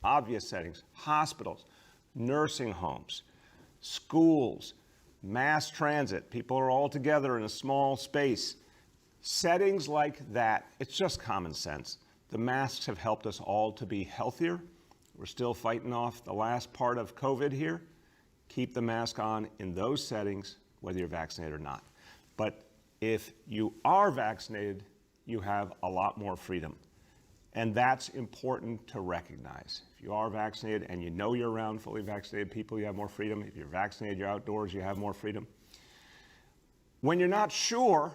obvious settings, hospitals, nursing homes, schools, mass transit. People are all together in a small space. Settings like that, it's just common sense. The masks have helped us all to be healthier. We're still fighting off the last part of COVID here. Keep the mask on in those settings, whether you're vaccinated or not. But if you are vaccinated, you have a lot more freedom. And that's important to recognize. If you are vaccinated and you know you're around fully vaccinated people, you have more freedom. If you're vaccinated, you're outdoors, you have more freedom. When you're not sure,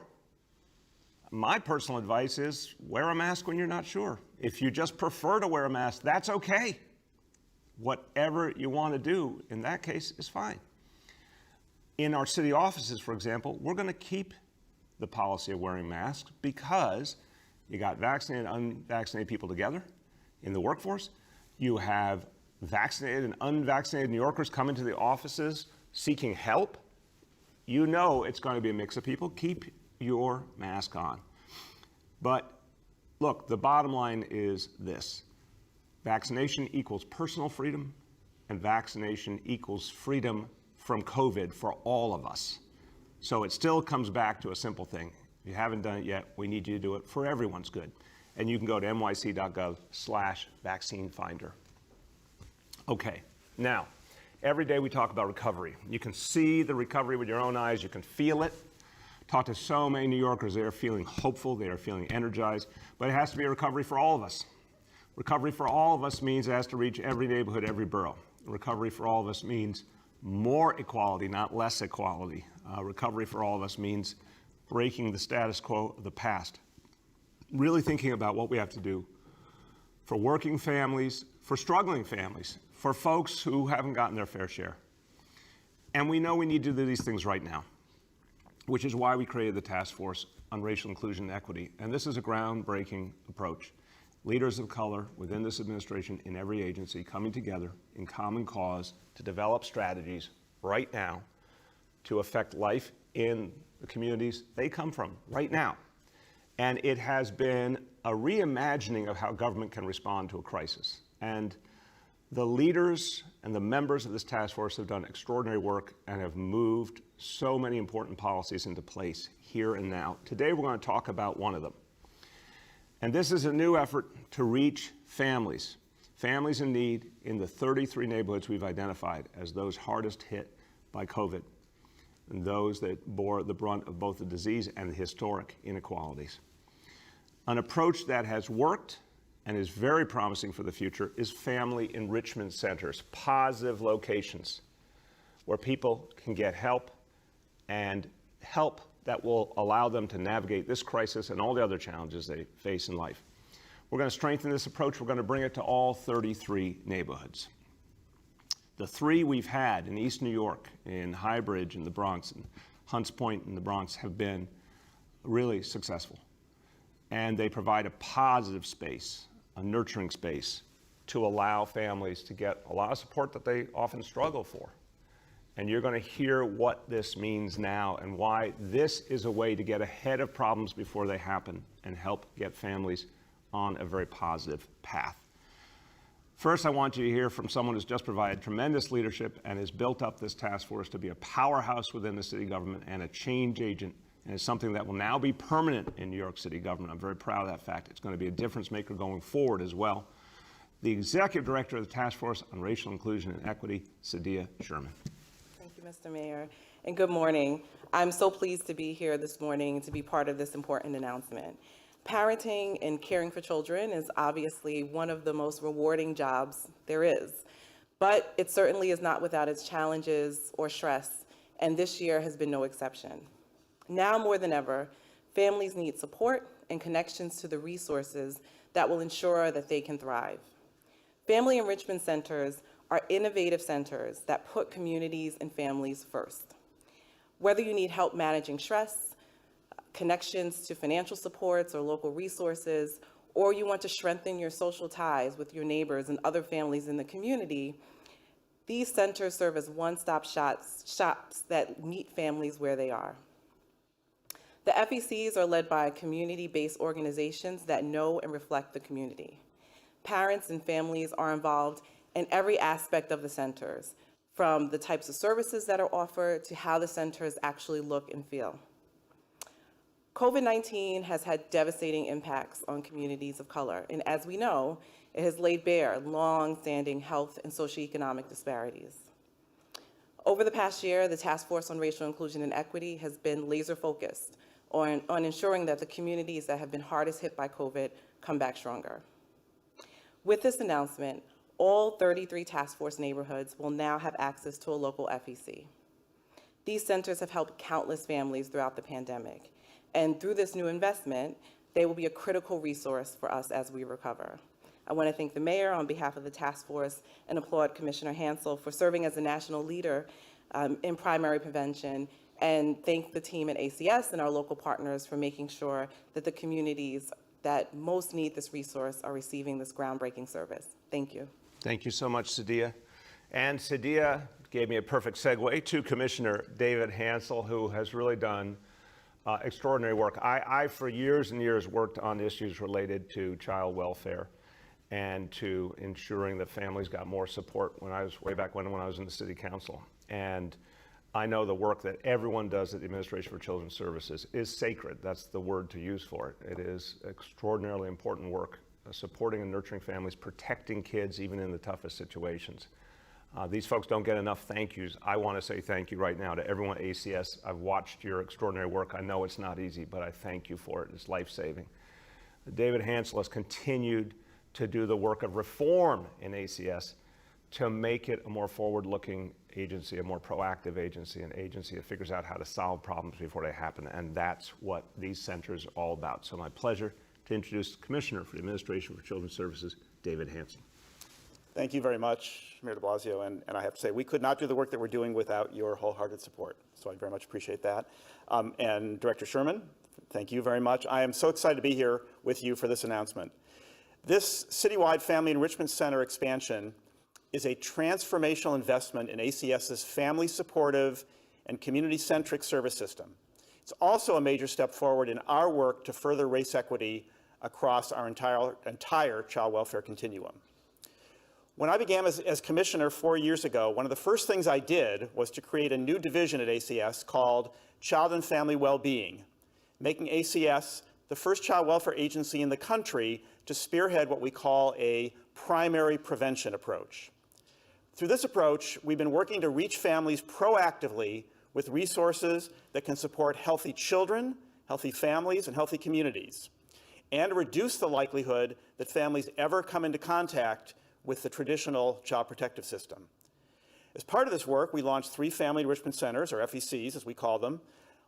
my personal advice is wear a mask when you're not sure. If you just prefer to wear a mask, that's okay. Whatever you want to do in that case is fine. In our city offices, for example, we're going to keep the policy of wearing masks because you got vaccinated and unvaccinated people together in the workforce. You have vaccinated and unvaccinated New Yorkers coming to the offices seeking help. You know it's going to be a mix of people. Keep your mask on. But look, the bottom line is this. Vaccination equals personal freedom, and vaccination equals freedom from COVID for all of us. So it still comes back to a simple thing. If you haven't done it yet, we need you to do it for everyone's good. And you can go to nyc.gov/vaccine finder. Okay, now, every day we talk about recovery. You can see the recovery with your own eyes, you can feel it. Talk to so many New Yorkers, they are feeling hopeful, they are feeling energized, but it has to be a recovery for all of us. Recovery for all of us means it has to reach every neighborhood, every borough. Recovery for all of us means more equality, not less equality. Recovery for all of us means breaking the status quo of the past. Really thinking about what we have to do for working families, for struggling families, for folks who haven't gotten their fair share. And we know we need to do these things right now, which is why we created the Task Force on Racial Inclusion and Equity. And this is a groundbreaking approach. Leaders of color within this administration in every agency coming together in common cause to develop strategies right now to affect life in the communities they come from right now. And it has been a reimagining of how government can respond to a crisis. And the leaders and the members of this task force have done extraordinary work and have moved so many important policies into place here and now. Today we're going to talk about one of them. And this is a new effort to reach families in need in the 33 neighborhoods we've identified as those hardest hit by COVID, and those that bore the brunt of both the disease and the historic inequalities. An approach that has worked and is very promising for the future is family enrichment centers, positive locations where people can get help and help that will allow them to navigate this crisis and all the other challenges they face in life. We're going to strengthen this approach. We're going to bring it to all 33 neighborhoods. The three we've had in East New York, in High Bridge in the Bronx, and Hunts Point in the Bronx have been really successful. And they provide a positive space, a nurturing space, to allow families to get a lot of support that they often struggle for. And you're going to hear what this means now and why this is a way to get ahead of problems before they happen and help get families on a very positive path. First, I want you to hear from someone who's just provided tremendous leadership and has built up this task force to be a powerhouse within the city government and a change agent, and it's something that will now be permanent in New York City government. I'm very proud of that fact. It's going to be a difference maker going forward as well. The Executive Director of the Task Force on Racial Inclusion and Equity, Sadia Sherman. Thank you, Mr. Mayor, and good morning. I'm so pleased to be here this morning to be part of this important announcement. Parenting and caring for children is obviously one of the most rewarding jobs there is, but it certainly is not without its challenges or stress, and this year has been no exception. Now more than ever, families need support and connections to the resources that will ensure that they can thrive. Family enrichment centers are innovative centers that put communities and families first. Whether you need help managing stress, connections to financial supports or local resources, or you want to strengthen your social ties with your neighbors and other families in the community, these centers serve as one-stop shops that meet families where they are. The FECs are led by community-based organizations that know and reflect the community. Parents and families are involved in every aspect of the centers, from the types of services that are offered to how the centers actually look and feel. COVID-19 has had devastating impacts on communities of color, and as we know, it has laid bare long-standing health and socioeconomic disparities. Over the past year, the Task Force on Racial Inclusion and Equity has been laser-focused on ensuring that the communities that have been hardest hit by COVID come back stronger. With this announcement, all 33 task force neighborhoods will now have access to a local FEC. These centers have helped countless families throughout the pandemic, and through this new investment, they will be a critical resource for us as we recover. I want to thank the mayor on behalf of the task force and applaud Commissioner Hansel for serving as a national leader in primary prevention, and thank the team at ACS and our local partners for making sure that the communities that most need this resource are receiving this groundbreaking service. Thank you. Thank you so much, Sadia. And Sadia gave me a perfect segue to Commissioner David Hansel, who has really done extraordinary work. I, for years and years, worked on issues related to child welfare and to ensuring that families got more support when I was way back when I was in the city council. And I know the work that everyone does at the Administration for Children's Services is sacred. That's the word to use for it. It is extraordinarily important work, supporting and nurturing families, protecting kids even in the toughest situations. These folks don't get enough thank yous. I want to say thank you right now to everyone at ACS. I've watched your extraordinary work. I know it's not easy, but I thank you for it. It's life-saving. David Hansel has continued to do the work of reform in ACS to make it a more forward-looking agency, a more proactive agency, an agency that figures out how to solve problems before they happen. And that's what these centers are all about. So my pleasure to introduce the Commissioner for the Administration for Children's Services, David Hansel. Thank you very much, Mayor de Blasio, and I have to say, we could not do the work that we're doing without your wholehearted support, so I very much appreciate that. And Director Sherman, thank you very much. I am so excited to be here with you for this announcement. This citywide Family Enrichment Center expansion is a transformational investment in ACS's family-supportive and community-centric service system. It's also a major step forward in our work to further race equity across our entire child welfare continuum. When I began as commissioner 4 years ago, one of the first things I did was to create a new division at ACS called Child and Family Wellbeing, making ACS the first child welfare agency in the country to spearhead what we call a primary prevention approach. Through this approach, we've been working to reach families proactively with resources that can support healthy children, healthy families, and healthy communities, and reduce the likelihood that families ever come into contact with the traditional child protective system. As part of this work, we launched 3 family enrichment centers, or FECs as we call them,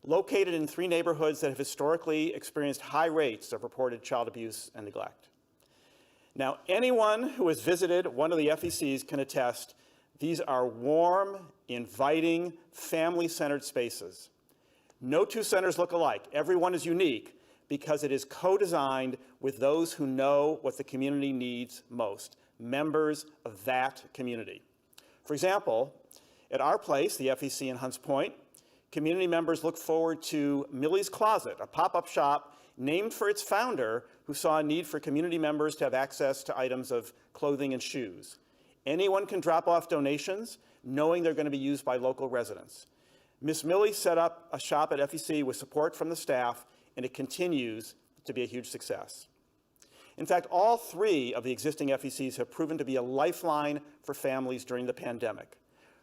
located in 3 neighborhoods that have historically experienced high rates of reported child abuse and neglect. Now, anyone who has visited one of the FECs can attest these are warm, inviting, family-centered spaces. No 2 centers look alike. Everyone is unique because it is co-designed with those who know what the community needs most, members of that community. For example, at our place, the FEC in Hunts Point, community members look forward to Millie's Closet, a pop-up shop named for its founder, who saw a need for community members to have access to items of clothing and shoes. Anyone can drop off donations, knowing they're going to be used by local residents. Miss Millie set up a shop at FEC with support from the staff, and it continues to be a huge success. In fact, all 3 of the existing FECs have proven to be a lifeline for families during the pandemic.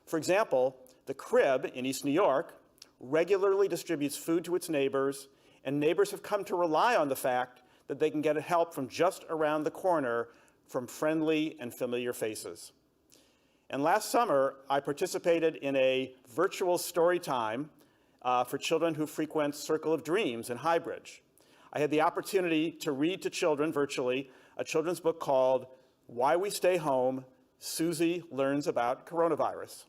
For example, the Crib in East New York regularly distributes food to its neighbors, and neighbors have come to rely on the fact that they can get help from just around the corner from friendly and familiar faces. And last summer, I participated in a virtual story time for children who frequent Circle of Dreams in Highbridge. I had the opportunity to read to children virtually a children's book called Why We Stay Home, Susie Learns About Coronavirus.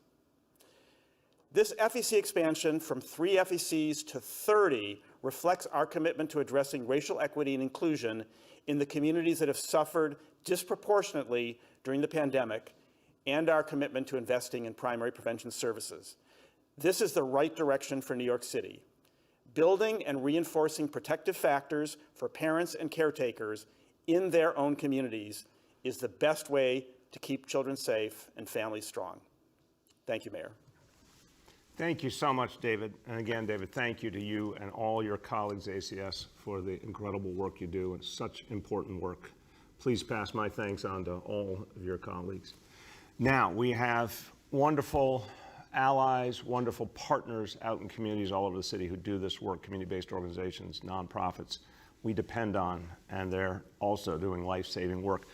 This FEC expansion from 3 FECs to 30 reflects our commitment to addressing racial equity and inclusion in the communities that have suffered disproportionately during the pandemic, and our commitment to investing in primary prevention services. This is the right direction for New York City. Building and reinforcing protective factors for parents and caretakers in their own communities is the best way to keep children safe and families strong. Thank you, Mayor. Thank you so much, David. And again, David, thank you to you and all your colleagues at ACS for the incredible work you do and such important work. Please pass my thanks on to all of your colleagues. Now, we have wonderful allies, wonderful partners out in communities all over the city who do this work, community-based organizations, nonprofits we depend on, and they're also doing life-saving work.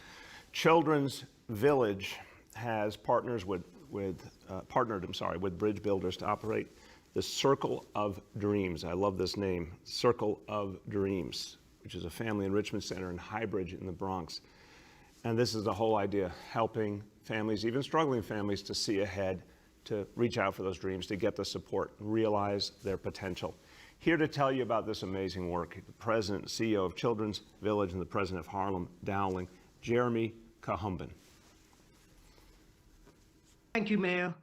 Children's Village has partnered with Bridge Builders to operate the Circle of Dreams. I love this name, Circle of Dreams, which is a family enrichment center in Highbridge in the Bronx. And this is the whole idea, helping families, even struggling families, to see ahead, to reach out for those dreams, to get the support, realize their potential. Here to tell you about this amazing work, the President and CEO of Children's Village and the President of Harlem Dowling, Jeremy Kahumban. Thank you, Mayor.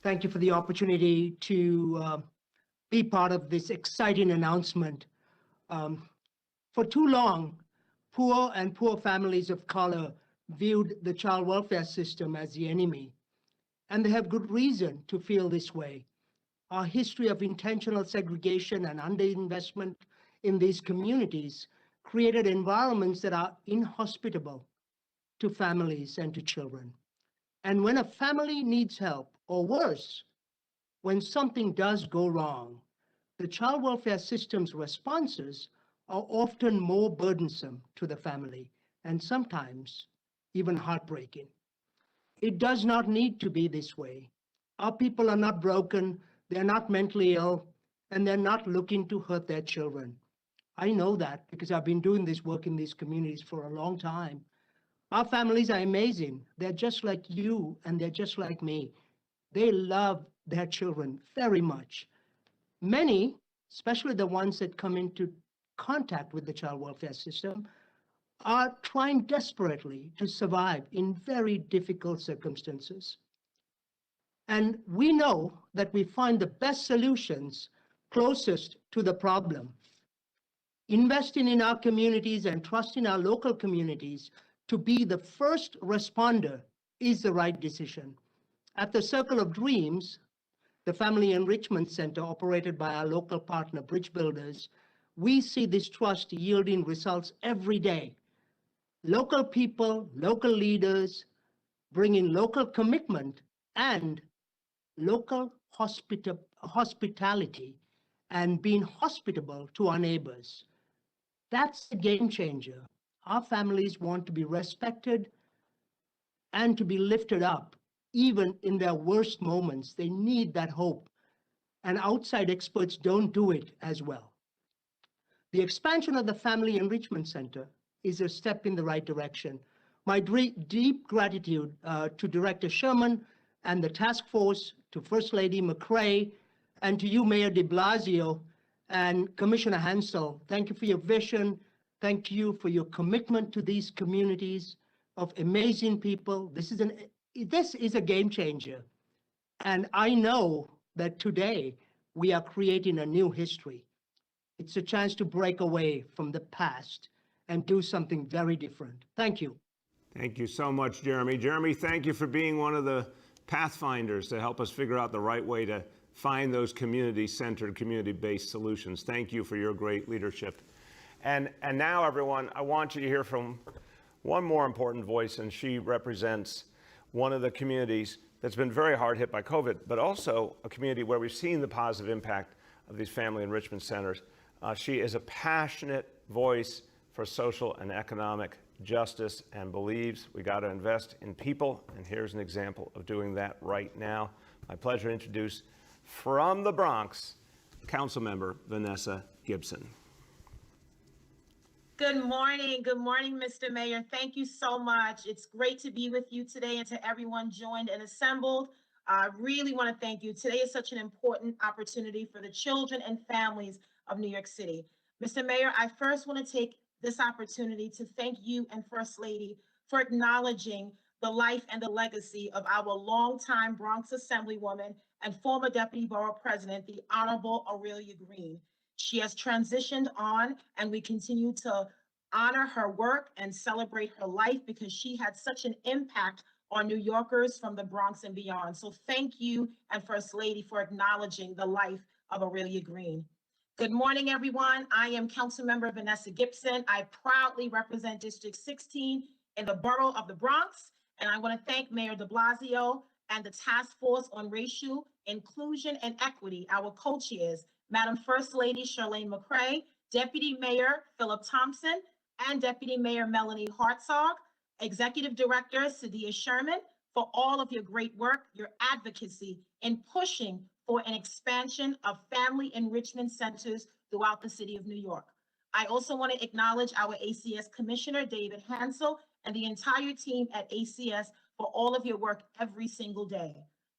Thank you for the opportunity to be part of this exciting announcement. For too long, poor families of color viewed the child welfare system as the enemy, and they have good reason to feel this way. Our history of intentional segregation and underinvestment in these communities created environments that are inhospitable to families and to children. And when a family needs help, or worse, when something does go wrong, the child welfare system's responses are often more burdensome to the family and sometimes even heartbreaking. It does not need to be this way. Our people are not broken, they're not mentally ill, and they're not looking to hurt their children. I know that because I've been doing this work in these communities for a long time. Our families are amazing. They're just like you, and they're just like me. They love their children very much. Many, especially the ones that come into contact with the child welfare system, are trying desperately to survive in very difficult circumstances. And we know that we find the best solutions closest to the problem. Investing in our communities and trusting our local communities to be the first responder is the right decision. At the Circle of Dreams, the Family Enrichment Center operated by our local partner, Bridge Builders, we see this trust yielding results every day. Local people, local leaders, bringing local commitment and local hospitality and being hospitable to our neighbors. That's a game changer. Our families want to be respected and to be lifted up, even in their worst moments. They need that hope, and outside experts don't do it as well. The expansion of the Family Enrichment Center is a step in the right direction. My deep gratitude to Director Sherman and the task force, to First Lady McCray, and to you, Mayor de Blasio and Commissioner Hansel. Thank you for your vision. Thank you for your commitment to these communities of amazing people. This is a game changer. And I know that today we are creating a new history. It's a chance to break away from the past and do something very different. Thank you. Thank you so much, Jeremy. Jeremy, thank you for being one of the pathfinders to help us figure out the right way to find those community-centered, community-based solutions. Thank you for your great leadership. And now, everyone, I want you to hear from one more important voice, and she represents one of the communities that's been very hard hit by COVID, but also a community where we've seen the positive impact of these family enrichment centers. She is a passionate voice for social and economic justice and believes we got to invest in people, and here's an example of doing that right now. My pleasure to introduce from the Bronx, Councilmember Vanessa Gibson. Good morning, Mr. Mayor. Thank you so much. It's great to be with you today, and to everyone joined and assembled. I really want to thank you. Today is such an important opportunity for the children and families of New York City. Mr. Mayor, I first want to take this opportunity to thank you and First Lady for acknowledging the life and the legacy of our longtime Bronx Assemblywoman and former Deputy Borough President, the Honorable Aurelia Green. She has transitioned on, and we continue to honor her work and celebrate her life because she had such an impact on New Yorkers from the Bronx and beyond. So thank you, and First Lady, for acknowledging the life of Aurelia Green. Good morning, everyone. I am Councilmember Vanessa Gibson. I proudly represent District 16 in the borough of the Bronx, and I want to thank Mayor de Blasio and the Task Force on Racial Inclusion and Equity, our co-chairs, Madam First Lady Charlene McCray, Deputy Mayor Philip Thompson, and Deputy Mayor Melanie Hartzog, Executive Director Sadia Sherman, for all of your great work, your advocacy in pushing for an expansion of family enrichment centers throughout the city of New York. I also want to acknowledge our ACS Commissioner, David Hansel, and the entire team at ACS for all of your work every single day.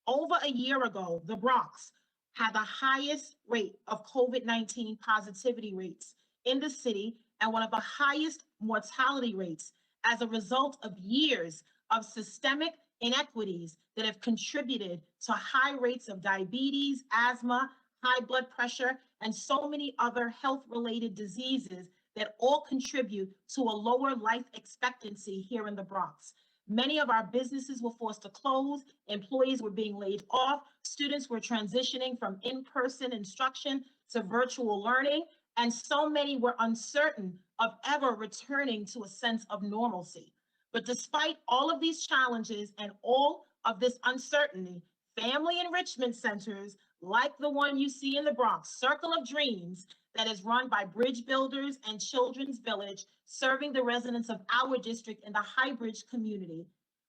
Over a year ago, the Bronx had the highest rate of COVID-19 positivity rates in the city and one of the highest mortality rates as a result of years of systemic inequities that have contributed to high rates of diabetes, asthma, high blood pressure, and so many other health-related diseases that all contribute to a lower life expectancy here in the Bronx. Many of our businesses were forced to close, employees were being laid off, students were transitioning from in-person instruction to virtual learning, and so many were uncertain of ever returning to a sense of normalcy. But despite all of these challenges and all of this uncertainty, family enrichment centers like the one you see in the Bronx, Circle of Dreams, that is run by Bridge Builders and Children's Village, serving the residents of our district in the High Bridge community,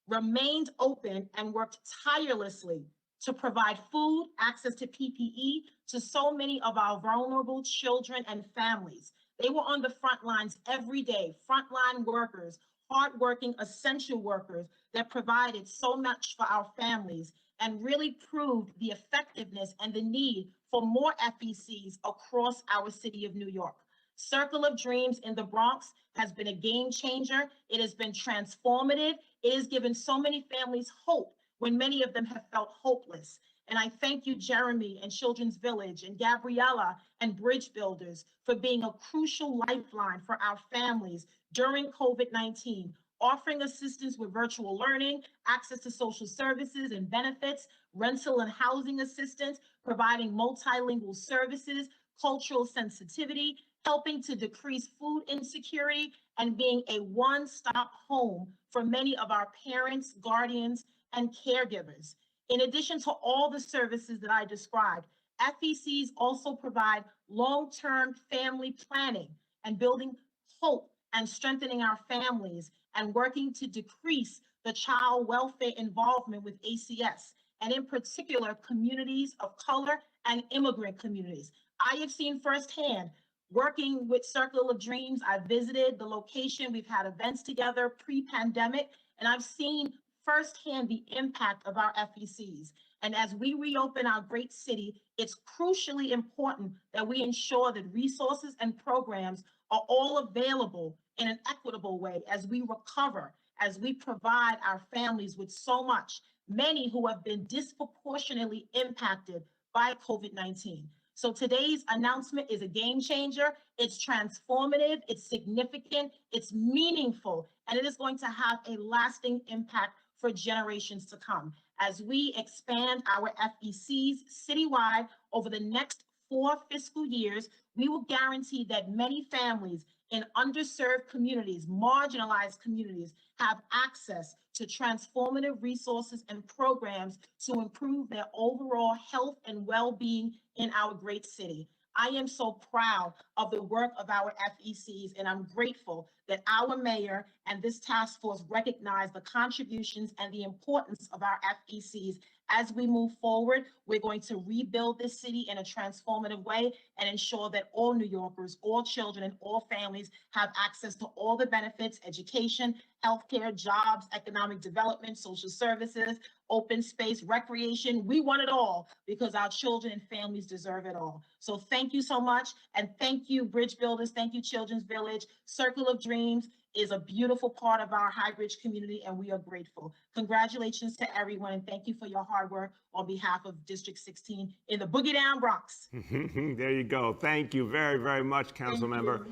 remained open and worked tirelessly to provide food, access to PPE to so many of our vulnerable children and families. They were on the front lines every day, frontline workers, hardworking essential workers that provided so much for our families and really proved the effectiveness and the need for more FECs across our city of New York. Circle of Dreams in the Bronx has been a game changer. It has been transformative. It has given so many families hope when many of them have felt hopeless. And I thank you, Jeremy and Children's Village and Gabriella and Bridge Builders for being a crucial lifeline for our families during COVID-19, offering assistance with virtual learning, access to social services and benefits, rental and housing assistance, providing multilingual services, cultural sensitivity, helping to decrease food insecurity, and being a one-stop home for many of our parents, guardians, and caregivers. In addition to all the services that I described, FECs also provide long-term family planning and building hope and strengthening our families and working to decrease the child welfare involvement with ACS, and in particular, communities of color and immigrant communities. I have seen firsthand, working with Circle of Dreams, I visited the location, we've had events together pre-pandemic, and I've seen firsthand the impact of our FECs. And as we reopen our great city, it's crucially important that we ensure that resources and programs are all available in an equitable way as we recover, as we provide our families with so much, many who have been disproportionately impacted by COVID-19. So today's announcement is a game changer. It's transformative, it's significant, it's meaningful, and it is going to have a lasting impact for generations to come. As we expand our FECs citywide over the next 4 fiscal years, we will guarantee that many families in underserved communities, marginalized communities, have access to transformative resources and programs to improve their overall health and well-being in our great city. I am so proud of the work of our FECs, and I'm grateful that our mayor and this task force recognize the contributions and the importance of our FECs. As we move forward, we're going to rebuild this city in a transformative way and ensure that all New Yorkers, all children, and all families have access to all the benefits, education, healthcare, jobs, economic development, social services, open space, recreation. We want it all because our children and families deserve it all. So thank you so much. And thank you, Bridge Builders. Thank you, Children's Village. Circle of Dreams is a beautiful part of our High Bridge community, and we are grateful. Congratulations to everyone, and thank you for your hard work on behalf of District 16 in the Boogie Down Bronx. There you go. Thank you very, very much, Councilmember.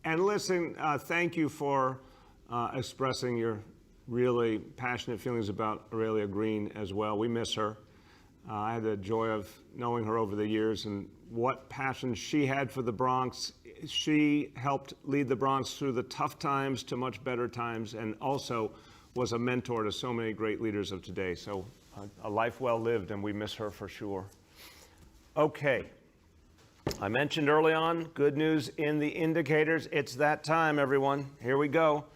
And listen, thank you for expressing your really passionate feelings about Aurelia Green as well. We miss her. I had the joy of knowing her over the years and what passion she had for the Bronx. She helped lead the Bronx through the tough times to much better times, and also was a mentor to so many great leaders of today. So a life well lived, and we miss her for sure. Okay. I mentioned early on, good news in the indicators. It's that time, everyone. Here we go.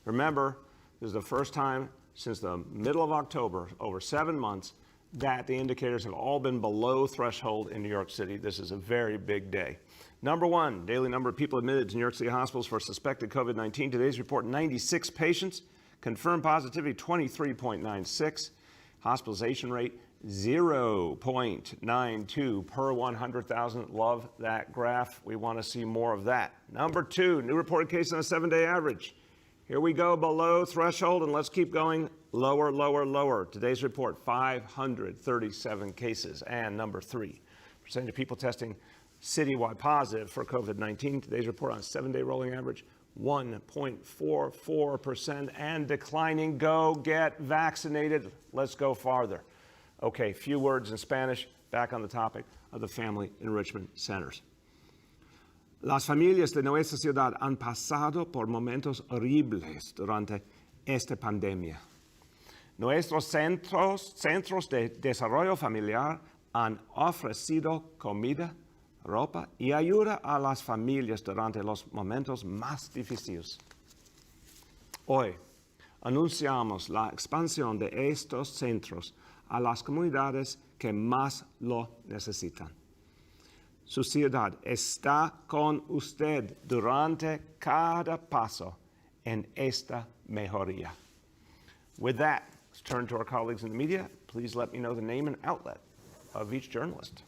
Remember, this is the first time since the middle of October, over 7 months, that the indicators have all been below threshold in New York City. This is a very big day. Number one, daily number of people admitted to New York City hospitals for suspected COVID-19. Today's report, 96 patients. Confirmed positivity, 23.96. Hospitalization rate, 0.92 per 100,000. Love that graph. We want to see more of that. Number two, new reported cases on a 7-day average. Here we go, below threshold, and let's keep going lower, lower, lower. Today's report, 537 cases. And number three, percentage of people testing citywide positive for COVID-19. Today's report on a 7-day rolling average, 1.44% and declining. Go get vaccinated. Let's go farther. Okay, few words in Spanish, back on the topic of the Family Enrichment Centers. Las familias de nuestra ciudad han pasado por momentos horribles durante esta pandemia. Nuestros centros de desarrollo familiar han ofrecido comida, ropa y ayuda a las familias durante los momentos más difíciles. Hoy anunciamos la expansión de estos centros a las comunidades que más lo necesitan. Su ciudad está con usted durante cada paso en esta mejoría. With that, let's turn to our colleagues in the media. Please let me know the name and outlet of each journalist.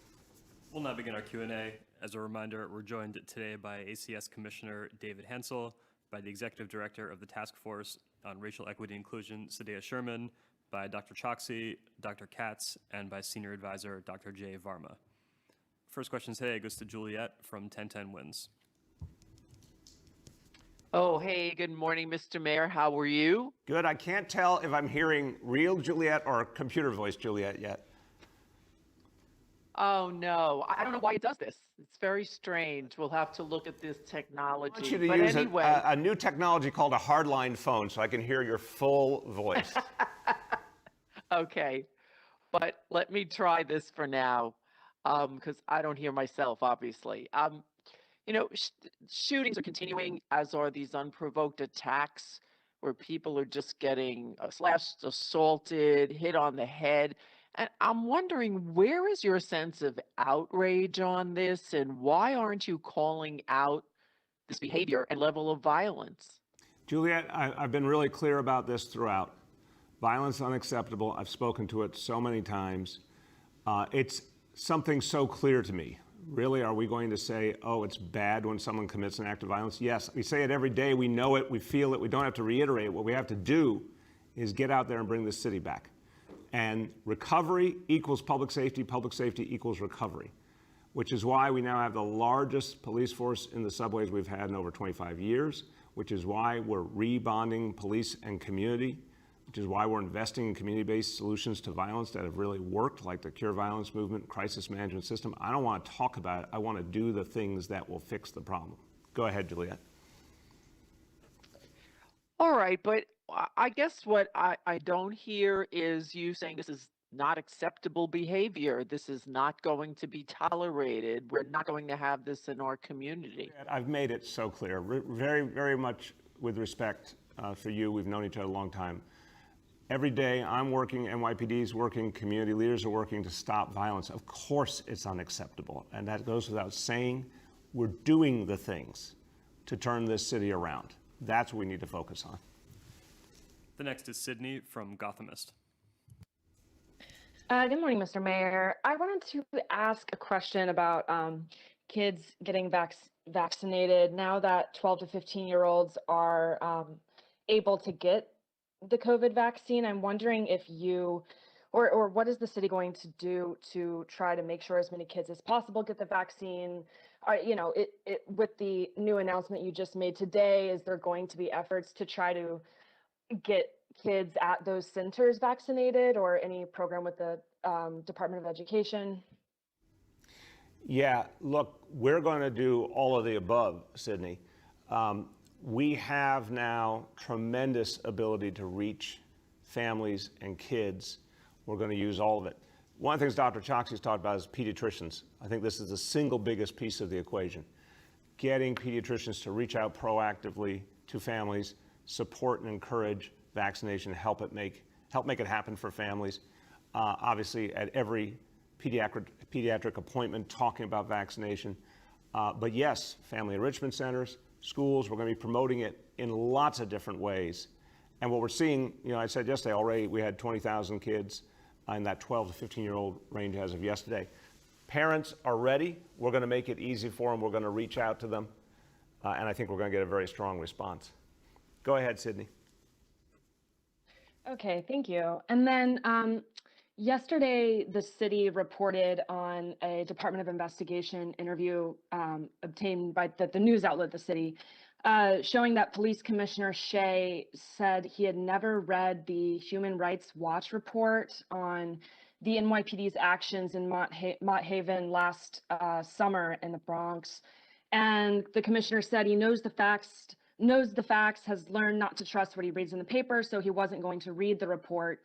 We'll now begin our Q&A. As a reminder, we're joined today by ACS Commissioner David Hensel, by the Executive Director of the Task Force on Racial Equity and Inclusion, Sadea Sherman, by Dr. Choksi, Dr. Katz, and by Senior Advisor Dr. Jay Varma. First question today goes to Juliet from 1010 Wins. Oh, hey, good morning, Mr. Mayor. How are you? Good. I can't tell if I'm hearing real Juliet or computer voice Juliet yet. Oh, no. I don't know why it does this. It's very strange. We'll have to look at this technology. I want you to but use anyway, a new technology called a hardline phone so I can hear your full voice. okay. But let me try this for now, because I don't hear myself, obviously. Shootings are continuing, as are these unprovoked attacks where people are just getting slashed, assaulted, hit on the head. And I'm wondering, where is your sense of outrage on this, and why aren't you calling out this behavior and level of violence? Juliet, I've been really clear about this throughout. Violence unacceptable. I've spoken to it so many times. It's something so clear to me. Really, are we going to say, oh, it's bad when someone commits an act of violence? Yes, we say it every day. We know it. We feel it. We don't have to reiterate it. What we have to do is get out there and bring this city back. And recovery equals public safety equals recovery, which is why we now have the largest police force in the subways we've had in over 25 years, which is why we're rebonding police and community, which is why we're investing in community-based solutions to violence that have really worked, like the Cure Violence Movement, crisis management system. I don't want to talk about it. I want to do the things that will fix the problem. Go ahead, Juliet. All right, but I guess what I don't hear is you saying this is not acceptable behavior. This is not going to be tolerated. We're not going to have this in our community. I've made it so clear, very, very much with respect for you. We've known each other a long time. Every day I'm working, NYPD is working, community leaders are working to stop violence. Of course it's unacceptable, and that goes without saying. We're doing the things to turn this city around. That's what we need to focus on. The next is Sydney from Gothamist. Good morning, Mr. Mayor. I wanted to ask a question about kids getting vaccinated. Now that 12 to 15-year-olds are able to get the COVID vaccine, I'm wondering if you, or what is the city going to do to try to make sure as many kids as possible get the vaccine? with the new announcement you just made today, is there going to be efforts to try to get kids at those centers vaccinated, or any program with the Department of Education? Yeah, look, we're going to do all of the above, Sydney. We have now tremendous ability to reach families and kids. We're going to use all of it. One of the things Dr. Choksi's talked about is pediatricians. I think this is the single biggest piece of the equation. Getting pediatricians to reach out proactively to families, support and encourage vaccination, help make it happen for families. Obviously, at every pediatric appointment, talking about vaccination. But yes, family enrichment centers, schools, we're going to be promoting it in lots of different ways. And what we're seeing, I said yesterday already, we had 20,000 kids in that 12 to 15-year-old range as of yesterday. Parents are ready. We're going to make it easy for them. We're going to reach out to them. And I think we're going to get a very strong response. Go ahead, Sydney. Okay, thank you. And then yesterday, the city reported on a Department of Investigation interview obtained by the news outlet, The City, showing that Police Commissioner Shea said he had never read the Human Rights Watch report on the NYPD's actions in Mott Haven last summer in the Bronx. And the commissioner said he knows the facts, has learned not to trust what he reads in the paper, so he wasn't going to read the report.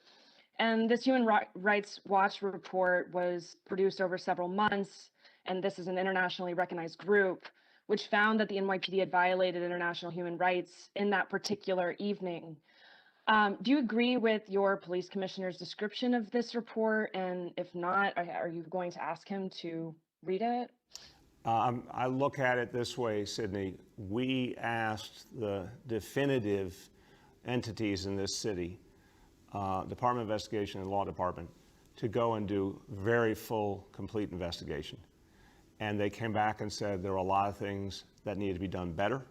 And this Human Rights Watch report was produced over several months, and this is an internationally recognized group, which found that the NYPD had violated international human rights in that particular evening. Do you agree with your police commissioner's description of this report? And if not, are you going to ask him to read it? I look at it this way, Sydney. We asked the definitive entities in this city, Department of Investigation and Law Department, to go and do very full, complete investigation. And they came back and said there were a lot of things that needed to be done better.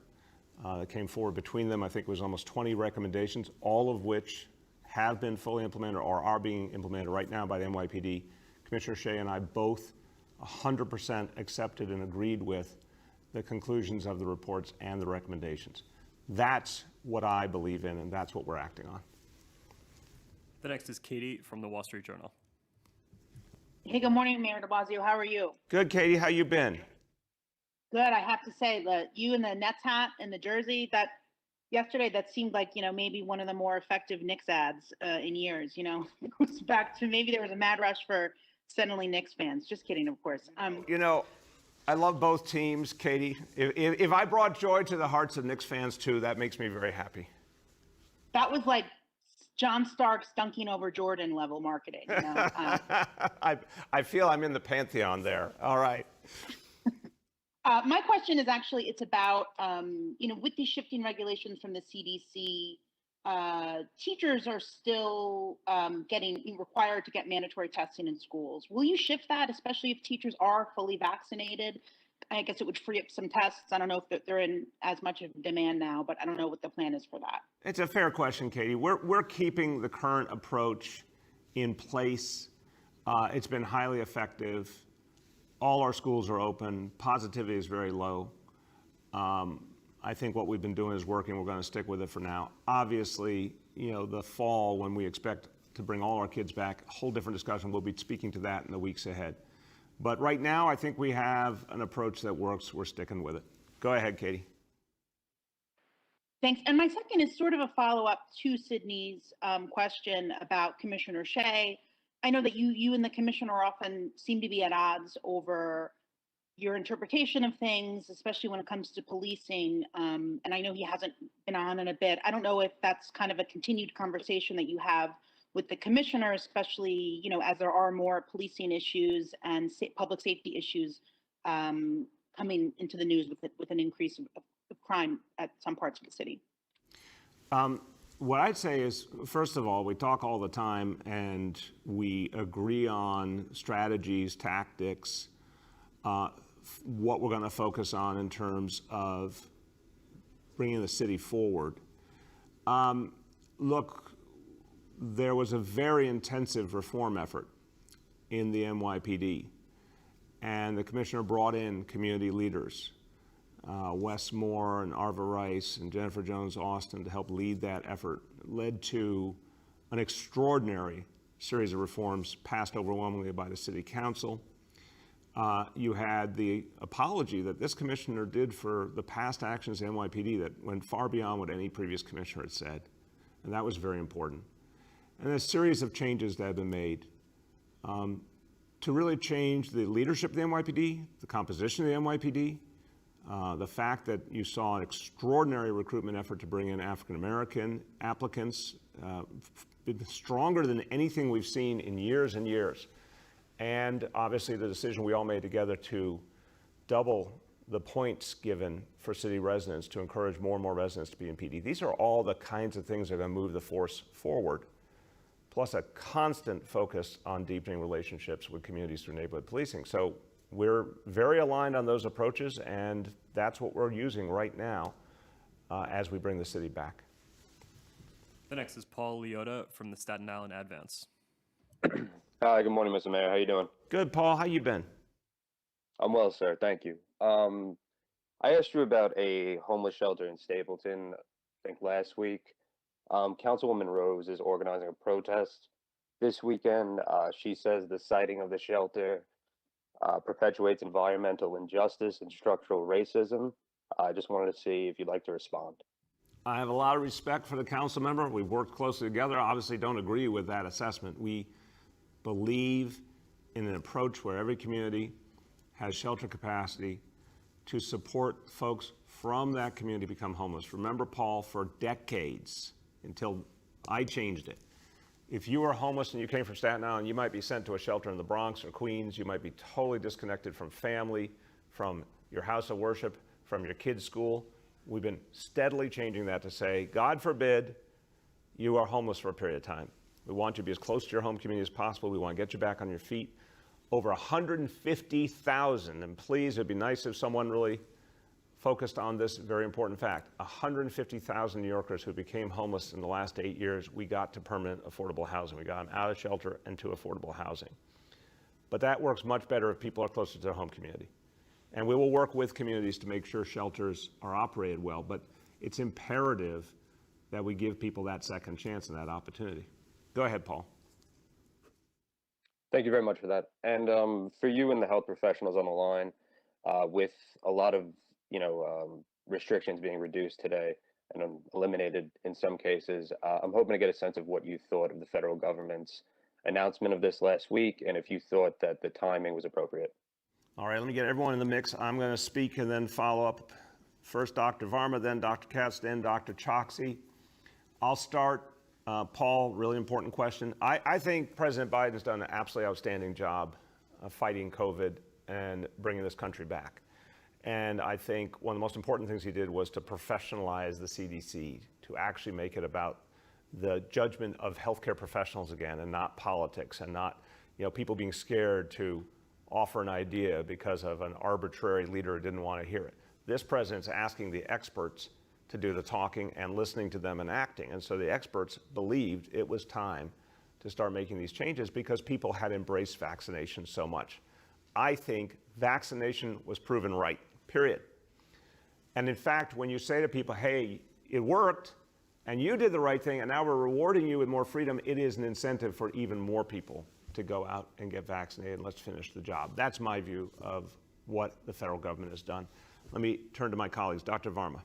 That came forward between them. I think it was almost 20 recommendations, all of which have been fully implemented or are being implemented right now by the NYPD. Commissioner Shea and I both 100% accepted and agreed with the conclusions of the reports and the recommendations. That's what I believe in, and that's what we're acting on. The next is Katie from the Wall Street Journal. Hey, good morning, Mayor de Blasio. How are you? Good, Katie. How you been? Good. I have to say that you in the Nets hat and the jersey, that yesterday, that seemed like, maybe one of the more effective Knicks ads in years, It goes back to maybe there was a mad rush for suddenly Knicks fans. Just kidding, of course. I love both teams, Katie. If I brought joy to the hearts of Knicks fans too, that makes me very happy. That was like John Starks dunking over Jordan level marketing. I feel I'm in the pantheon there. All right. My question is actually, it's about, with these shifting regulations from the CDC, teachers are still getting required to get mandatory testing in schools. Will you shift that, especially if teachers are fully vaccinated? I guess it would free up some tests. I don't know if they're in as much of demand now, but I don't know what the plan is for that. It's a fair question, Katie. We're keeping the current approach in place. It's been highly effective. All our schools are open. Positivity is very low. I think what we've been doing is working. We're going to stick with it for now. Obviously, the fall, when we expect to bring all our kids back, a whole different discussion. We'll be speaking to that in the weeks ahead. But right now, I think we have an approach that works. We're sticking with it. Go ahead, Katie. Thanks. And my second is sort of a follow-up to Sydney's question about Commissioner Shea. I know that you and the commissioner often seem to be at odds over your interpretation of things, especially when it comes to policing. And I know he hasn't been on in a bit. I don't know if that's kind of a continued conversation that you have with the commissioner, especially, as there are more policing issues and public safety issues coming into the news with an increase of crime at some parts of the city. What I'd say is, first of all, we talk all the time and we agree on strategies, tactics, what we're going to focus on in terms of bringing the city forward. Look, there was a very intensive reform effort in the NYPD. And the commissioner brought in community leaders, Wes Moore and Arva Rice and Jennifer Jones Austin, to help lead that effort. It led to an extraordinary series of reforms passed overwhelmingly by the city council. You had the apology that this commissioner did for the past actions of NYPD that went far beyond what any previous commissioner had said. And that was very important. And a series of changes that have been made to really change the leadership of the NYPD, the composition of the NYPD, the fact that you saw an extraordinary recruitment effort to bring in African-American applicants, stronger than anything we've seen in years and years. And obviously the decision we all made together to double the points given for city residents to encourage more and more residents to be in PD. These are all the kinds of things that are going to move the force forward, plus a constant focus on deepening relationships with communities through neighborhood policing. So we're very aligned on those approaches, and that's what we're using right now as we bring the city back. The next is Paul Leota from the Staten Island Advance. Hi, good morning, Mr. Mayor. How you doing? Good, Paul. How you been? I'm well, sir. Thank you. I asked you about a homeless shelter in Stapleton, I think last week. Councilwoman Rose is organizing a protest this weekend. She says the siting of the shelter perpetuates environmental injustice and structural racism. I just wanted to see if you'd like to respond. I have a lot of respect for the council member. We've worked closely together. Obviously don't agree with that assessment. We believe in an approach where every community has shelter capacity to support folks from that community become homeless. Remember, Paul, for decades, until I changed it, if you were homeless and you came from Staten Island, you might be sent to a shelter in the Bronx or Queens. You might be totally disconnected from family, from your house of worship, from your kids' school. We've been steadily changing that to say, God forbid you are homeless for a period of time. We want you to be as close to your home community as possible. We want to get you back on your feet. Over 150,000, and please, it'd be nice if someone really focused on this very important fact. 150,000 New Yorkers who became homeless in the last 8 years, we got to permanent affordable housing. We got them out of shelter and to affordable housing. But that works much better if people are closer to their home community. And we will work with communities to make sure shelters are operated well, but it's imperative that we give people that second chance and that opportunity. Go ahead, Paul. Thank you very much for that. And for you and the health professionals on the line, with a lot of restrictions being reduced today and eliminated in some cases, I'm hoping to get a sense of what you thought of the federal government's announcement of this last week, and if you thought that the timing was appropriate. All right, let me get everyone in the mix. I'm going to speak and then follow up. First Dr. Varma, then Dr. Katz, then Dr. Choksi. I'll start. Paul, really important question. I think President Biden's done an absolutely outstanding job of fighting COVID and bringing this country back. And I think one of the most important things he did was to professionalize the CDC, to actually make it about the judgment of healthcare professionals again, and not politics, and not people being scared to offer an idea because of an arbitrary leader who didn't want to hear it. This president's asking the experts to do the talking and listening to them and acting. And so the experts believed it was time to start making these changes because people had embraced vaccination so much. I think vaccination was proven right, period. And in fact, when you say to people, hey, it worked and you did the right thing and now we're rewarding you with more freedom, it is an incentive for even more people to go out and get vaccinated and let's finish the job. That's my view of what the federal government has done. Let me turn to my colleagues. Dr. Varma.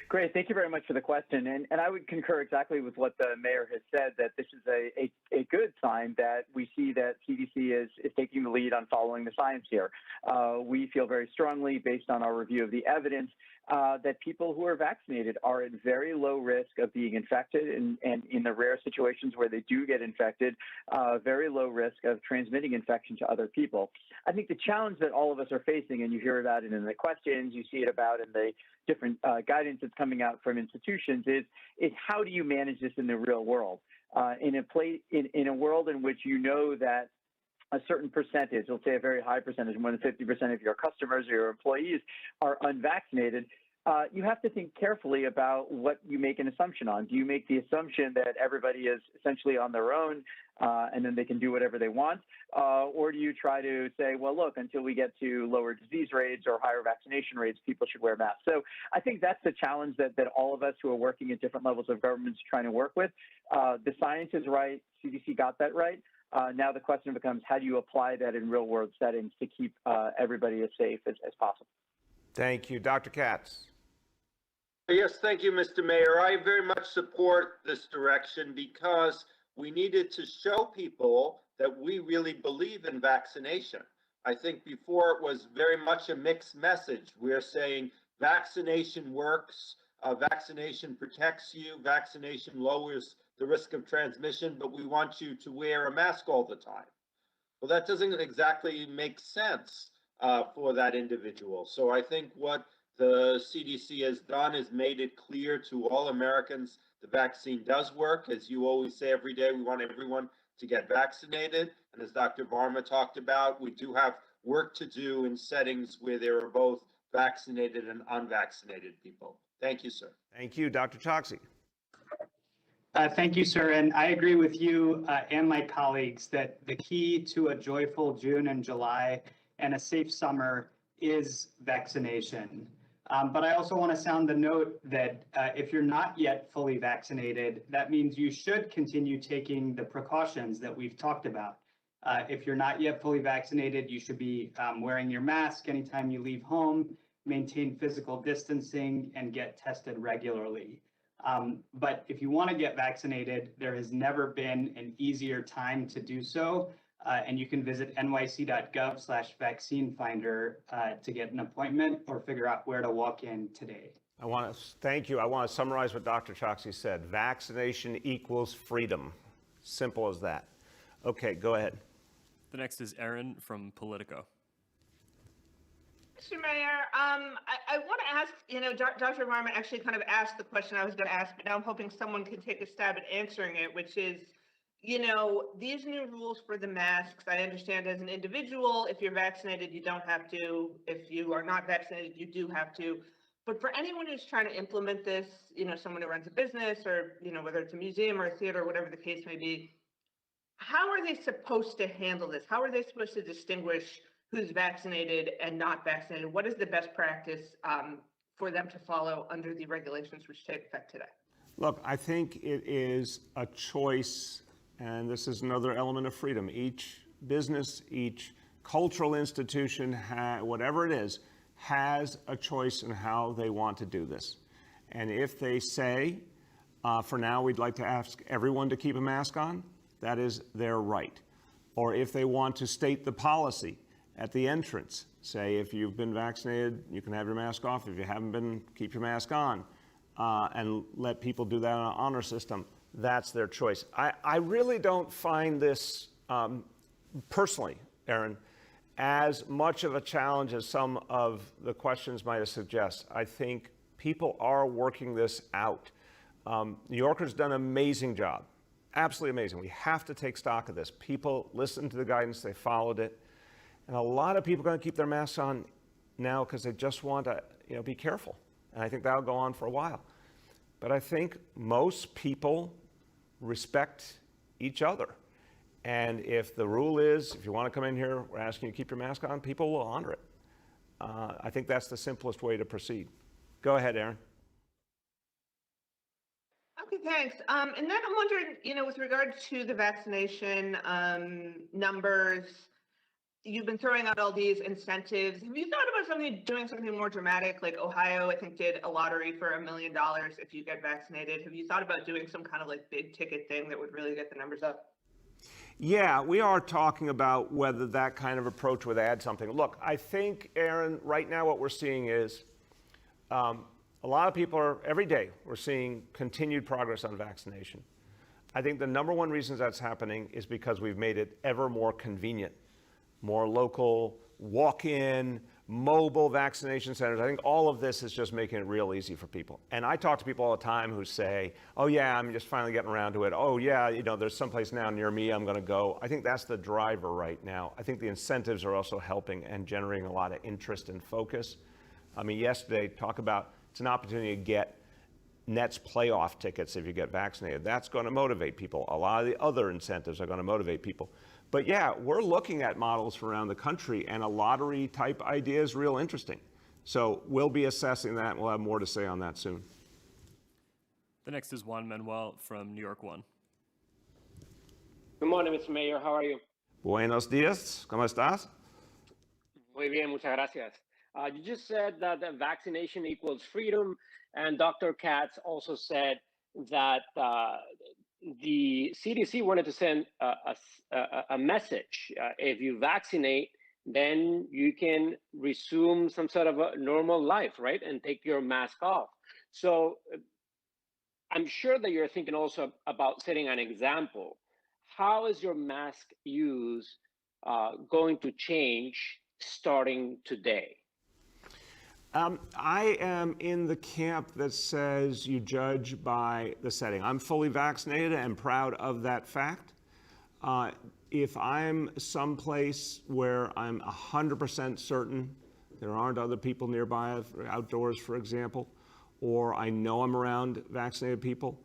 Great. Thank you very much for the question. And I would concur exactly with what the mayor has said, that this is a good sign that we see that CDC is taking the lead on following the science here. We feel very strongly, based on our review of the evidence, that people who are vaccinated are at very low risk of being infected, and in the rare situations where they do get infected, very low risk of transmitting infection to other people. I think the challenge that all of us are facing, and you hear about it in the questions, you see it about in the different guidance that's coming out from institutions, is how do you manage this in the real world? In a world in which you know that a certain percentage, let's say a very high percentage, more than 50% of your customers or your employees are unvaccinated, you have to think carefully about what you make an assumption on. Do you make the assumption that everybody is essentially on their own and then they can do whatever they want? Or do you try to say, well, look, until we get to lower disease rates or higher vaccination rates, people should wear masks? So I think that's the challenge that all of us who are working at different levels of government is trying to work with. The science is right. CDC got that right. Now the question becomes, how do you apply that in real world settings to keep everybody as safe as possible? Thank you. Dr. Katz. Yes, thank you, Mr. Mayor. I very much support this direction because we needed to show people that we really believe in vaccination. I think before it was very much a mixed message. We're saying vaccination works, vaccination protects you, vaccination lowers the risk of transmission, but we want you to wear a mask all the time. Well, that doesn't exactly make sense for that individual. So I think what the CDC has done is made it clear to all Americans the vaccine does work. As you always say every day, we want everyone to get vaccinated. And as Dr. Varma talked about, we do have work to do in settings where there are both vaccinated and unvaccinated people. Thank you, sir. Thank you. Dr. Choksi. Thank you, sir. And I agree with you and my colleagues that the key to a joyful June and July and a safe summer is vaccination. But I also want to sound the note that if you're not yet fully vaccinated, that means you should continue taking the precautions that we've talked about. If you're not yet fully vaccinated, you should be wearing your mask anytime you leave home, maintain physical distancing, and get tested regularly. But if you want to get vaccinated, there has never been an easier time to do so. And you can visit nyc.gov/vaccine-finder to get an appointment or figure out where to walk in today. Thank you. I want to summarize what Dr. Choksi said. Vaccination equals freedom. Simple as that. Okay, go ahead. The next is Aaron from Politico. Mr. Mayor, I want to ask, Dr. Varma actually kind of asked the question I was going to ask, but now I'm hoping someone can take a stab at answering it, which is, these new rules for the masks, I understand as an individual, if you're vaccinated, you don't have to. If you are not vaccinated, you do have to. But for anyone who's trying to implement this, someone who runs a business or, whether it's a museum or a theater, whatever the case may be, how are they supposed to handle this? How are they supposed to distinguish who's vaccinated and not vaccinated? What is the best practice for them to follow under the regulations which take effect today? Look, I think it is a choice, and this is another element of freedom. Each business, each cultural institution, whatever it is, has a choice in how they want to do this. And if they say, for now, we'd like to ask everyone to keep a mask on, that is their right. Or if they want to state the policy at the entrance, say if you've been vaccinated, you can have your mask off. If you haven't been, keep your mask on, and let people do that on an honor system. That's their choice. I really don't find this, personally, Aaron, as much of a challenge as some of the questions might suggest. I think people are working this out. New Yorker's done an amazing job, absolutely amazing. We have to take stock of this. People listened to the guidance, they followed it. And a lot of people are going to keep their masks on now because they just want to, be careful. And I think that'll go on for a while. But I think most people respect each other. And if the rule is, if you want to come in here, we're asking you to keep your mask on, people will honor it. I think that's the simplest way to proceed. Go ahead, Aaron. Okay, thanks. And then I'm wondering, with regard to the vaccination numbers, you've been throwing out all these incentives. Have you thought about doing something more dramatic? Like Ohio, I think, did a lottery for $1 million if you get vaccinated. Have you thought about doing some kind of big ticket thing that would really get the numbers up? Yeah, we are talking about whether that kind of approach would add something. Look, I think, Aaron, right now what we're seeing is a lot of people are, every day, we're seeing continued progress on vaccination. I think the number one reason that's happening is because we've made it ever more convenient. More local, walk-in, mobile vaccination centers. I think all of this is just making it real easy for people. And I talk to people all the time who say, oh yeah, I'm just finally getting around to it. Oh yeah, there's someplace now near me, I'm gonna go. I think that's the driver right now. I think the incentives are also helping and generating a lot of interest and focus. I mean, yesterday, talk about It's an opportunity to get Nets playoff tickets if you get vaccinated. That's going to motivate people. A lot of the other incentives are going to motivate people. But yeah, we're looking at models from around the country, and a lottery type idea is real interesting. So we'll be assessing that, and we'll have more to say on that soon. The next is Juan Manuel from New York One. Good morning, Mr. Mayor. How are you? Buenos dias. ¿Cómo estás? Muy bien, muchas gracias. You just said that vaccination equals freedom, and Dr. Katz also said that the CDC wanted to send a message. If you vaccinate, then you can resume some sort of a normal life, right? And take your mask off. So I'm sure that you're thinking also about setting an example. How is your mask use going to change starting today? I am in the camp that says you judge by the setting. I'm fully vaccinated and proud of that fact. If I'm someplace where I'm 100% certain there aren't other people nearby, outdoors, for example, or I know I'm around vaccinated people,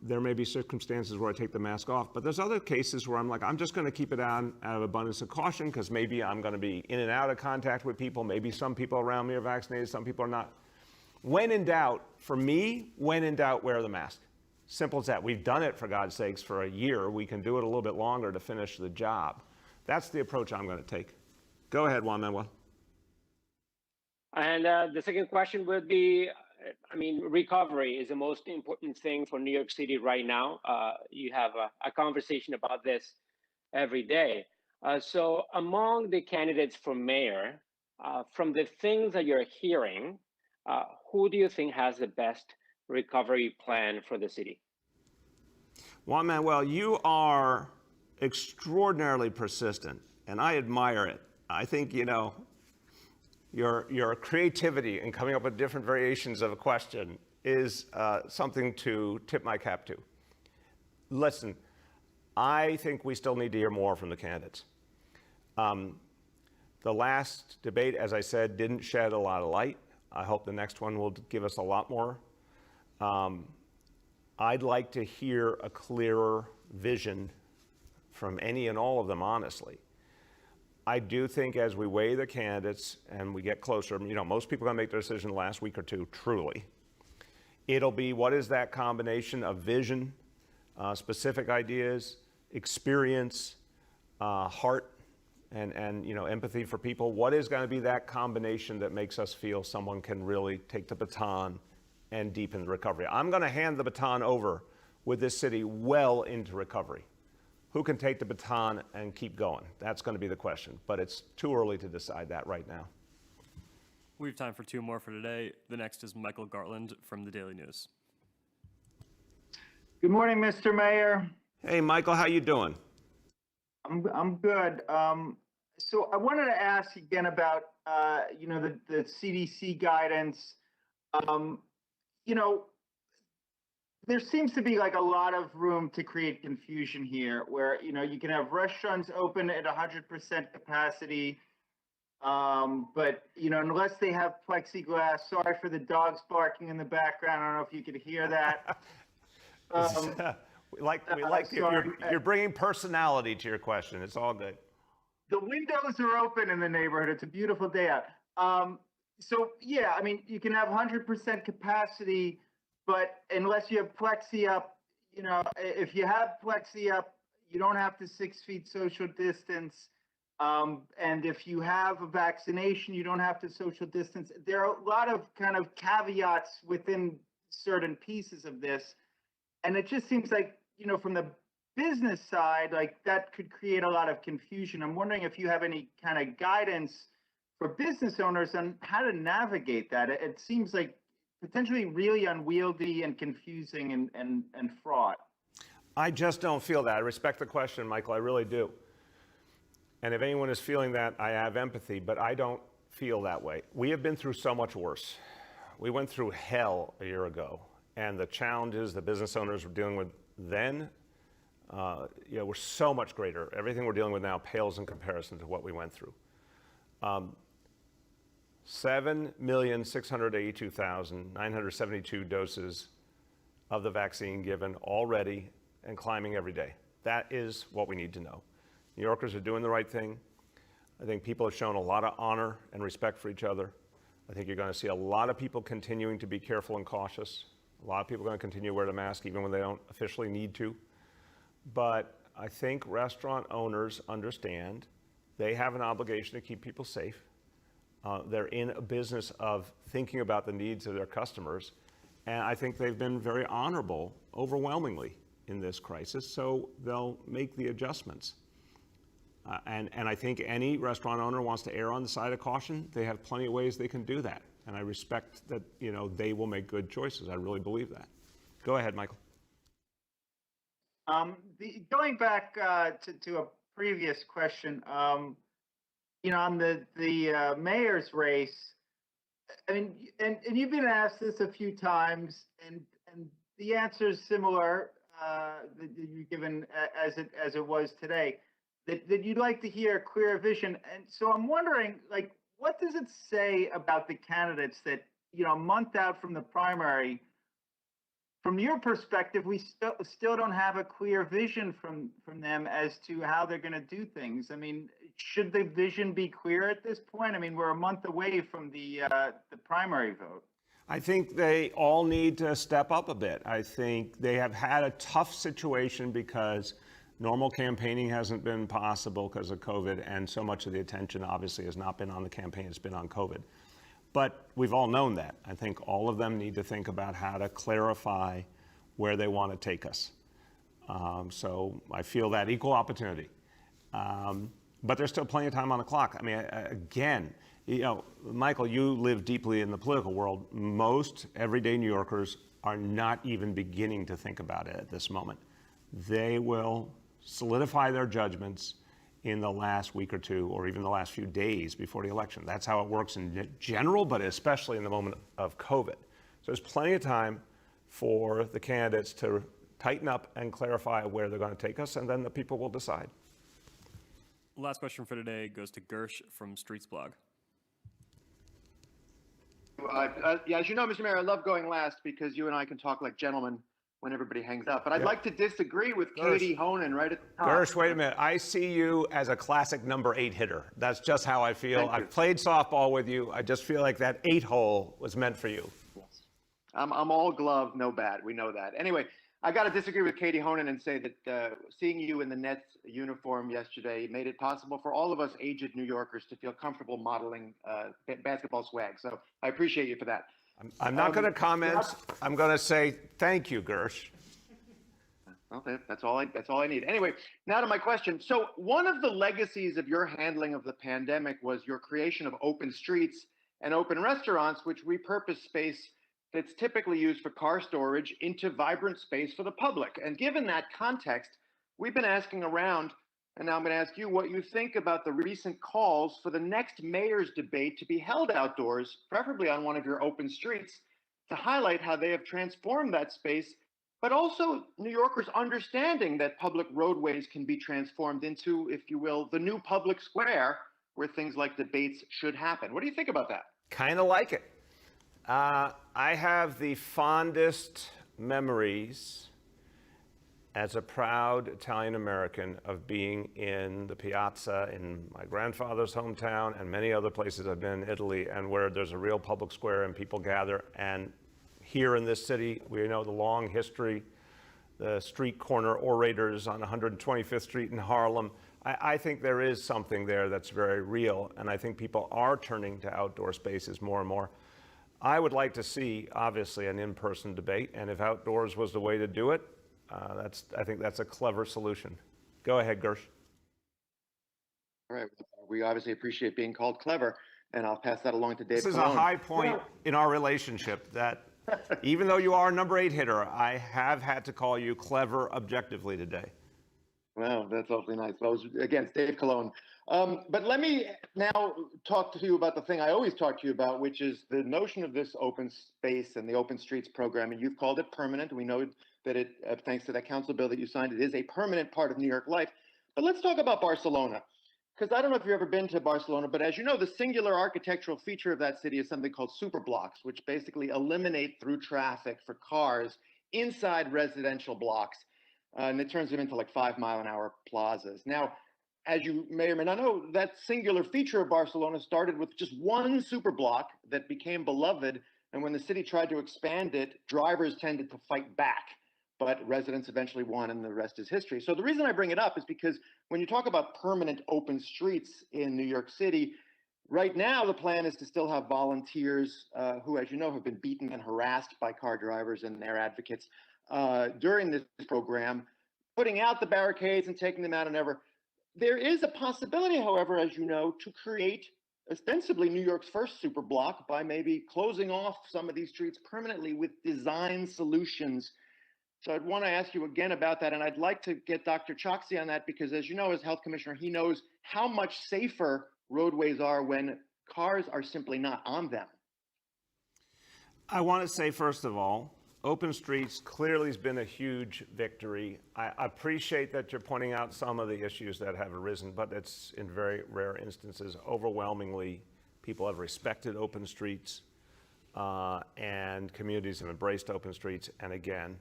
there may be circumstances where I take the mask off. But there's other cases where I'm like, I'm just going to keep it on out of abundance of caution, because maybe I'm going to be in and out of contact with people. Maybe some people around me are vaccinated, some people are not. When in doubt, for me, when in doubt, wear the mask. Simple as that. We've done it, for God's sakes, for a year. We can do it a little bit longer to finish the job. That's the approach I'm going to take. Go ahead, Juan Manuel. And the second question would be, I mean, recovery is the most important thing for New York City right now. You have a conversation about this every day. So among the candidates for mayor, from the things that you're hearing, who do you think has the best recovery plan for the city? Juan Manuel, you are extraordinarily persistent, and I admire it. I think, you know, your creativity in coming up with different variations of a question is something to tip my cap to. Listen, I think we still need to hear more from the candidates. The last debate, as I said, didn't shed a lot of light. I hope the next one will give us a lot more. I'd like to hear a clearer vision from any and all of them, honestly. I do think as we weigh the candidates and we get closer, you know, most people are going to make their decision the last week or two, truly. It'll be, what is that combination of vision, specific ideas, experience, heart, and you know, empathy for people? What is going to be that combination that makes us feel someone can really take the baton and deepen the recovery? I'm going to hand the baton over with this city well into recovery. Who can take the baton and keep going? That's going to be the question, but it's too early to decide that right now. We have time for two more for today. The next is Michael Gartland from the Daily News. Good morning, Mr. Mayor. Hey, Michael, how you doing? I'm good. So I wanted to ask again about, you know, the CDC guidance. You know, there seems to be like a lot of room to create confusion here, where, you know, you can have restaurants open at 100% capacity, but, you know, unless they have plexiglass. Sorry for the dogs barking in the background. I don't know if you could hear that. we like you're bringing personality to your question. It's all good. The windows are open in the neighborhood. It's a beautiful day out. So yeah, I mean, you can have 100% capacity, but unless you have plexi up, you know, if you have plexi up, you don't have to 6 feet social distance. And if you have a vaccination, you don't have to social distance. There are a lot of kind of caveats within certain pieces of this. And it just seems like, you know, from the business side, like that could create a lot of confusion. I'm wondering if you have any kind of guidance for business owners on how to navigate that. It seems like potentially really unwieldy and confusing and fraught. I just don't feel that. I respect the question, Michael, I really do. And if anyone is feeling that, I have empathy, but I don't feel that way. We have been through so much worse. We went through hell a year ago, and the challenges the business owners were dealing with then, you know, were so much greater. Everything we're dealing with now pales in comparison to what we went through. 7,682,972 doses of the vaccine given already and climbing every day. That is what we need to know. New Yorkers are doing the right thing. I think people have shown a lot of honor and respect for each other. I think you're going to see a lot of people continuing to be careful and cautious. A lot of people are going to continue to wear the mask even when they don't officially need to. But I think restaurant owners understand they have an obligation to keep people safe. They're in a business of thinking about the needs of their customers. And I think they've been very honorable, overwhelmingly, in this crisis. So they'll make the adjustments. And I think any restaurant owner wants to err on the side of caution. They have plenty of ways they can do that. And I respect that, they will make good choices. I really believe that. Go ahead, Michael. Going back to a previous question, on the mayor's race, I mean, and you've been asked this a few times, and the answer is similar that you've given as it was today. That you'd like to hear a clear vision. And so I'm wondering, what does it say about the candidates that, a month out from the primary, from your perspective, we still don't have a clear vision from them as to how they're going to do things? I mean, should the vision be clear at this point? I mean, we're a month away from the primary vote. I think they all need to step up a bit. I think they have had a tough situation because normal campaigning hasn't been possible because of COVID, and so much of the attention obviously has not been on the campaign, it's been on COVID. But we've all known that. I think all of them need to think about how to clarify where they want to take us. So I feel that equal opportunity. But there's still plenty of time on the clock. I mean, again, Michael, you live deeply in the political world. Most everyday New Yorkers are not even beginning to think about it at this moment. They will solidify their judgments in the last week or two, or even the last few days before the election. That's how it works in general, but especially in the moment of COVID. So there's plenty of time for the candidates to tighten up and clarify where they're going to take us, and then the people will decide. Last question for today goes to Gersh from Streets Blog. Yeah, as you know, Mr. Mayor, I love going last because you and I can talk like gentlemen when everybody hangs up. But I'd like to disagree with Katie Honan right at the top. Gersh, wait a minute. I see you as a classic number 8 hitter. That's just how I feel. I've played softball with you. I just feel like that 8 hole was meant for you. Yes. I'm all glove, no bat. We know that. Anyway, I got to disagree with Katie Honan and say that seeing you in the Nets uniform yesterday made it possible for all of us aged New Yorkers to feel comfortable modeling basketball swag. So I appreciate you for that. I'm not going to comment. I'm going to say thank you, Gersh. Okay, that's all I need. Anyway, now to my question. So one of the legacies of your handling of the pandemic was your creation of open streets and open restaurants, which repurpose space that's typically used for car storage into vibrant space for the public. And given that context, we've been asking around, and now I'm going to ask you what you think about the recent calls for the next mayor's debate to be held outdoors, preferably on one of your open streets, to highlight how they have transformed that space, but also New Yorkers understanding that public roadways can be transformed into, if you will, the new public square where things like debates should happen. What do you think about that? Kind of like it. I have the fondest memories as a proud Italian American of being in the piazza in my grandfather's hometown and many other places I've been in Italy, and where there's a real public square and people gather. And here in this city, we know the long history, the street corner orators on 125th Street in Harlem. I think there is something there that's very real, and I think people are turning to outdoor spaces more and more. I would like to see, obviously, an in-person debate, and if outdoors was the way to do it, I think that's a clever solution. Go ahead, Gersh. All right. We obviously appreciate being called clever, and I'll pass that along to Dave. This is a high point in our relationship that even though you are a number 8 hitter, I have had to call you clever objectively today. Wow, that's awfully nice. Well, it was against Dave Colon. But let me now talk to you about the thing I always talk to you about, which is the notion of this open space and the open streets program. And you've called it permanent. We know that it, thanks to that council bill that you signed, it is a permanent part of New York life. But let's talk about Barcelona, because I don't know if you've ever been to Barcelona, but as you know, the singular architectural feature of that city is something called superblocks, which basically eliminate through traffic for cars inside residential blocks. And it turns them into like 5-mile-an-hour plazas. Now, as you may or may not know, that singular feature of Barcelona started with just one superblock that became beloved. And when the city tried to expand it, drivers tended to fight back. But residents eventually won, and the rest is history. So the reason I bring it up is because when you talk about permanent open streets in New York City, right now the plan is to still have volunteers who, as you know, have been beaten and harassed by car drivers and their advocates during this program, putting out the barricades and taking them out and ever. There is a possibility, however, as you know, to create ostensibly New York's first super block by maybe closing off some of these streets permanently with design solutions. So I'd want to ask you again about that, and I'd like to get Dr. Choksi on that because, as you know, as health commissioner, he knows how much safer roadways are when cars are simply not on them. I want to say, first of all, open streets clearly has been a huge victory. I appreciate that you're pointing out some of the issues that have arisen, but it's in very rare instances. Overwhelmingly, people have respected open streets, and communities have embraced open streets. And again,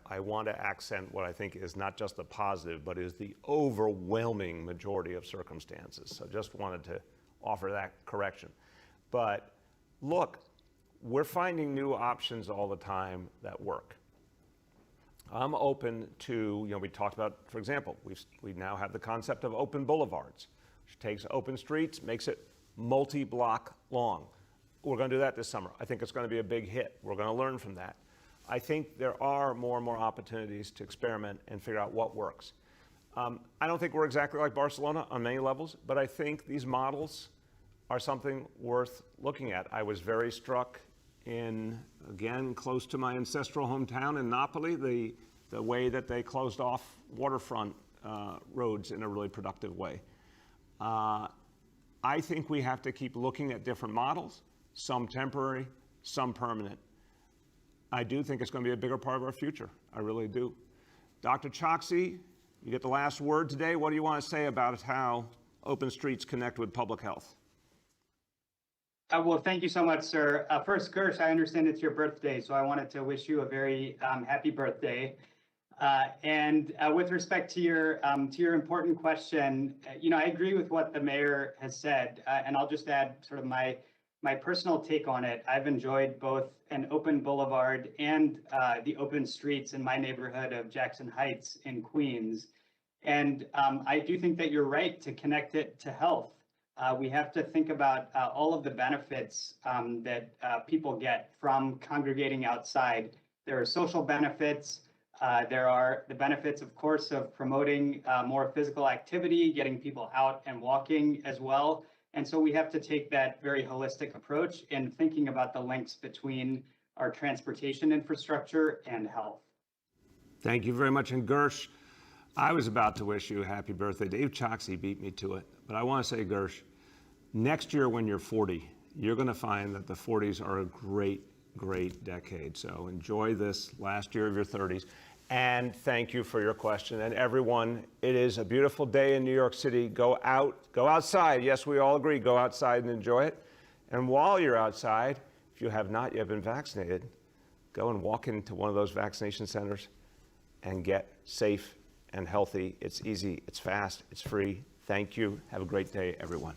I want to accent what I think is not just the positive, but is the overwhelming majority of circumstances. So just wanted to offer that correction. But look, we're finding new options all the time that work. I'm open to, we talked about, for example, we now have the concept of open boulevards, which takes open streets, makes it multi-block long. We're going to do that this summer. I think it's going to be a big hit. We're going to learn from that. I think there are more and more opportunities to experiment and figure out what works. I don't think we're exactly like Barcelona on many levels, but I think these models are something worth looking at. I was very struck again, close to my ancestral hometown in Napoli, the way that they closed off waterfront roads in a really productive way. I think we have to keep looking at different models, some temporary, some permanent. I do think it's going to be a bigger part of our future. I really do. Dr. Choksi, you get the last word today. What do you want to say about how open streets connect with public health? Well, thank you so much, sir. First, Gersh, I understand it's your birthday, so I wanted to wish you a very happy birthday. And with respect to your important question, I agree with what the mayor has said, and I'll just add sort of my personal take on it. I've enjoyed both an open boulevard and the open streets in my neighborhood of Jackson Heights in Queens. And I do think that you're right to connect it to health. We have to think about all of the benefits that people get from congregating outside. There are social benefits. There are the benefits, of course, of promoting more physical activity, getting people out and walking as well. And so we have to take that very holistic approach in thinking about the links between our transportation infrastructure and health. Thank you very much. And Gersh, I was about to wish you a happy birthday. Dave Choksi beat me to it. But I want to say, Gersh, next year when you're 40, you're going to find that the 40s are a great, great decade. So enjoy this last year of your 30s. And thank you for your question. And everyone, it is a beautiful day in New York City. Go outside. Yes, we all agree, go outside and enjoy it. And while you're outside, if you have not yet been vaccinated, go and walk into one of those vaccination centers and get safe and healthy. It's easy, it's fast, it's free. Thank you. Have a great day, everyone.